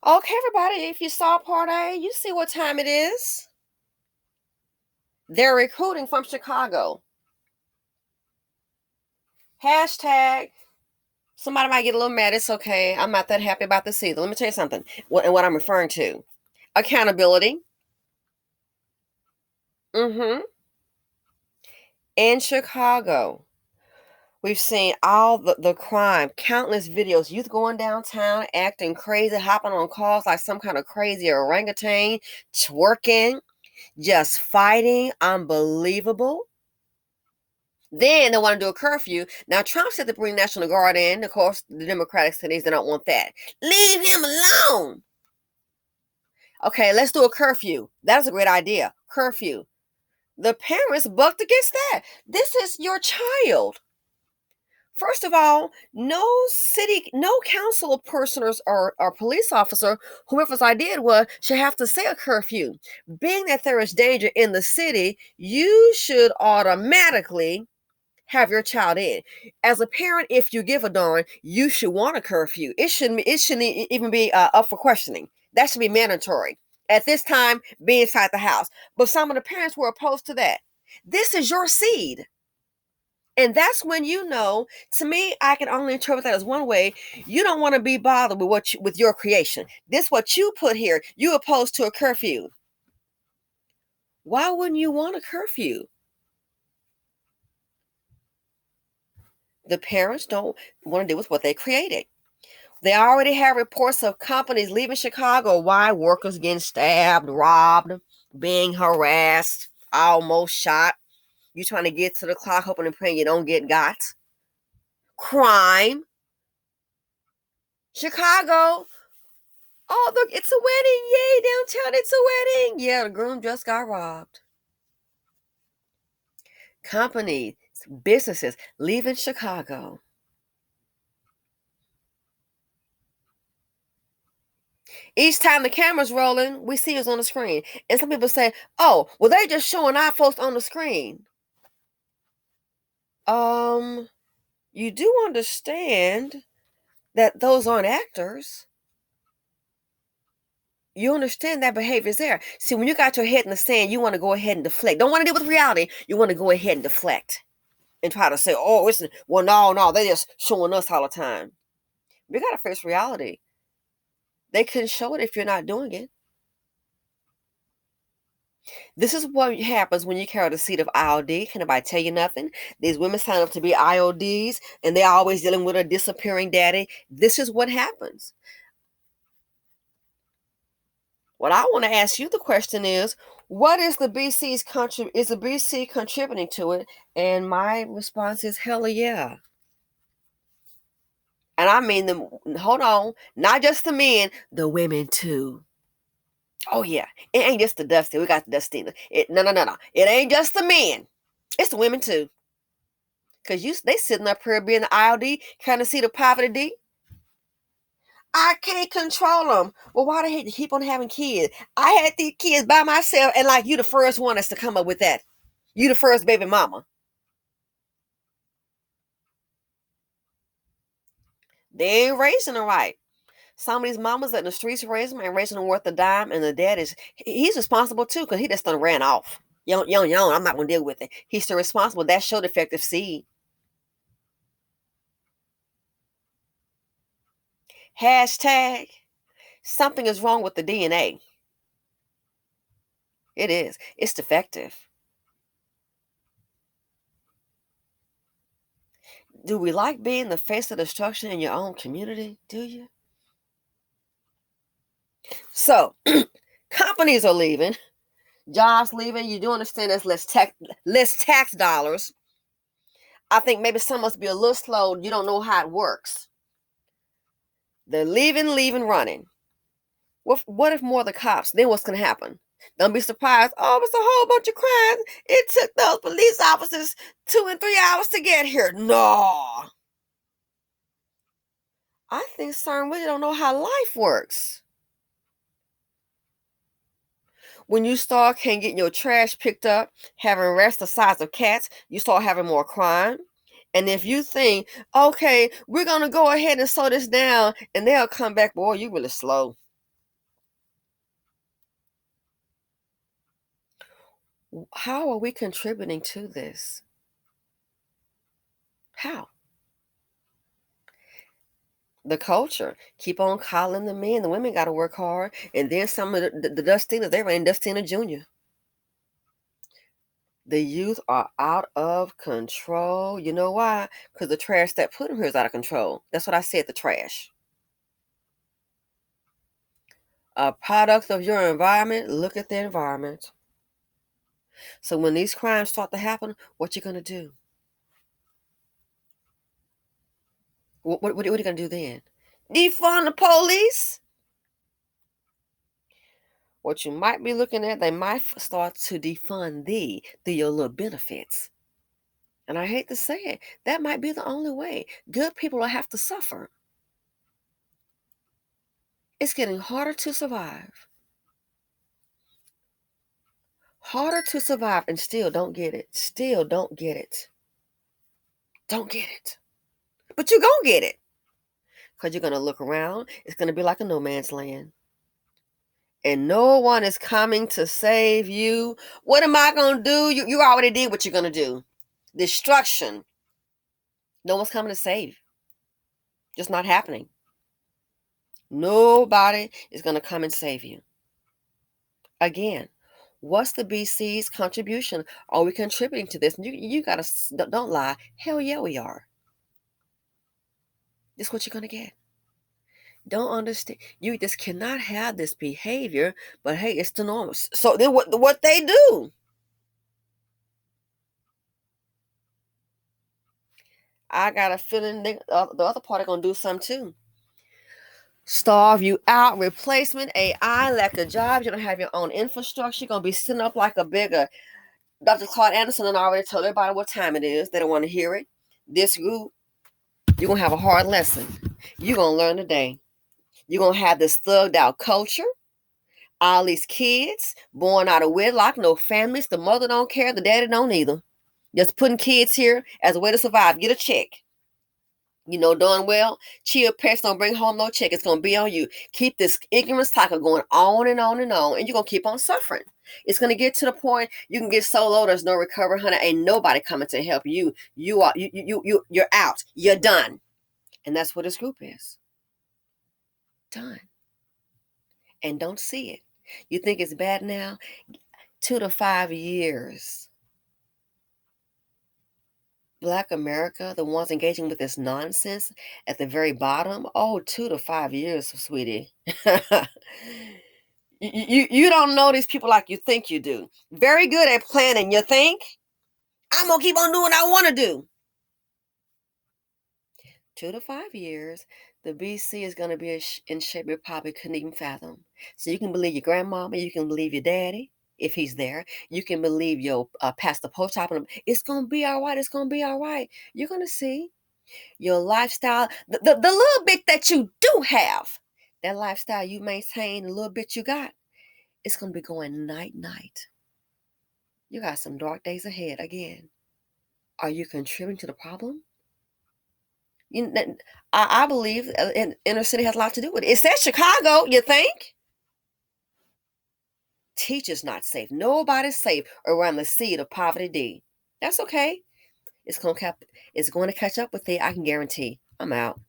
Okay, everybody, if you saw part A, you see what time it is. They're recruiting from Chicago. Hashtag, somebody might get a little mad. It's okay. I'm not that happy about this either. Let me tell you something. What I'm referring to. Accountability. In Chicago. We've seen all the crime, countless videos, youth going downtown, acting crazy, hopping on cars like some kind of crazy orangutan, twerking, just fighting, unbelievable. Then they want to do a curfew. Now, Trump said to bring National Guard in. Of course, the Democratic cities, they don't want that. Leave him alone. Okay, let's do a curfew. That's a great idea. Curfew. The parents bucked against that. This is your child. First of all, no council person or police officer, whoever's idea it was, should have to say a curfew. Being that there is danger in the city, you should automatically have your child in. As a parent, if you give a darn, you should want a curfew. It shouldn't even be up for questioning. That should be mandatory. At this time, be inside the house. But some of the parents were opposed to that. This is your seed. And that's when to me, I can only interpret that as one way. You don't want to be bothered with your creation. This what you put here. You opposed to a curfew. Why wouldn't you want a curfew? The parents don't want to deal with what they created. They already have reports of companies leaving Chicago. Why? Workers getting stabbed, robbed, being harassed, almost shot. You trying to get to the clock, hoping and praying you don't get got. Crime. Chicago. Oh, look, it's a wedding. Yay, downtown, it's a wedding. Yeah, the groom just got robbed. Companies, businesses leaving Chicago. Each time the camera's rolling, we see us on the screen. And some people say, oh, well, they just showing our folks on the screen. You do understand that those aren't actors. You understand that behavior is there. See, when you got your head in the sand, you want to go ahead and deflect. Don't want to deal with reality. You want to go ahead and deflect and try to say, oh, no, they're just showing us all the time. We got to face reality. They couldn't show it if you're not doing it. This is what happens when you carry the seed of IOD. Can nobody tell you nothing? These women sign up to be IODs and they're always dealing with a disappearing daddy. This is what happens. What I want to ask you the question is, what is the BC contributing to it? And my response is, hell yeah. And I mean hold on, not just the men, the women too. Oh yeah, it ain't just the Dusty. We got the Dustina. No. It ain't just the men. It's the women too. Cause they sitting up here being the ILD, trying to see the poverty D. I can't control them. Well, why the heck you keep on having kids? I had these kids by myself, and like you, the first one that's to come up with that. You the first baby mama. They ain't raising them right. Some of these mamas in the streets raising them and raising them worth a dime, and the dad he's responsible too, because he just done ran off. Young, I'm not gonna deal with it. He's still responsible. That showed defective seed. Hashtag something is wrong with the DNA. It is. It's defective. Do we like being the face of destruction in your own community? Do you? So, companies are leaving, jobs leaving. You do understand there's less tax dollars. I think maybe some must be a little slow. You don't know how it works. They're leaving, running. What if more of the cops? Then what's going to happen? Don't be surprised. Oh, it's a whole bunch of crimes. It took those police officers 2 and 3 hours to get here. No. I think some really don't know how life works. When you start can't get your trash picked up, having arrests the size of cats, you start having more crime. And if you think, okay, we're going to go ahead and slow this down, and they'll come back, boy, you really slow. How are we contributing to this? How? The culture. Keep on calling the men. The women got to work hard. And then some of the Dustina, they ran Dustina Jr. The youth are out of control. You know why? Because the trash that put them here is out of control. That's what I said, the trash. A product of your environment, look at the environment. So when these crimes start to happen, what you going to do? What are you going to do then? Defund the police? What you might be looking at, they might start to defund thee through your little benefits. And I hate to say it, that might be the only way. Good people will have to suffer. It's getting harder to survive. Harder to survive and still don't get it. Still don't get it. Don't get it. But you're going to get it. Because you're going to look around. It's going to be like a no man's land. And no one is coming to save you. What am I going to do? You already did what you're going to do. Destruction. No one's coming to save. Just not happening. Nobody is going to come and save you. Again, what's the BC's contribution? Are we contributing to this? You got to, don't lie. Hell yeah, we are. This is what you're going to get. Don't understand. You just cannot have this behavior, but hey, it's the norm. So then what they do? I got a feeling the other party going to do something too. Starve you out, replacement, AI, lack of jobs. You don't have your own infrastructure. You're going to be sitting up like a bigger. Dr. Claude Anderson already told everybody what time it is. They don't want to hear it. This group, you're going to have a hard lesson. You're going to learn today. You're going to have this thugged out culture. All these kids born out of wedlock, no families. The mother don't care. The daddy don't either. Just putting kids here as a way to survive. Get a check. You know darn well, chill pets don't bring home no check. It's going to be on you. Keep this ignorance cycle going on and on and on, and you're going to keep on suffering. It's going to get to the point you can get so low there's no recovery, honey. Ain't nobody coming to help you. You're out. You're done. And that's what this group is. Done. And don't see it. You think it's bad now? 2 to 5 years. Black America, the ones engaging with this nonsense at the very bottom, 2 to 5 years, sweetie. you don't know these people like you think you do. Very good at planning. You think, I'm going to keep on doing what I want to do. 2 to 5 years, the BC is going to be in shape you probably couldn't even fathom. So you can believe your grandmama, you can believe your daddy, if he's there. You can believe your pastor post op. It's going to be all right. It's going to be all right. You're going to see your lifestyle, the little bit that you do have, that lifestyle you maintain, the little bit you got, it's going to be going night. You got some dark days ahead again. Are you contributing to the problem? I believe inner city has a lot to do with it. It says Chicago, you think? Teachers not safe. Nobody's safe around the seed of poverty D. That's okay. It's going to catch up with it. I can guarantee. I'm out.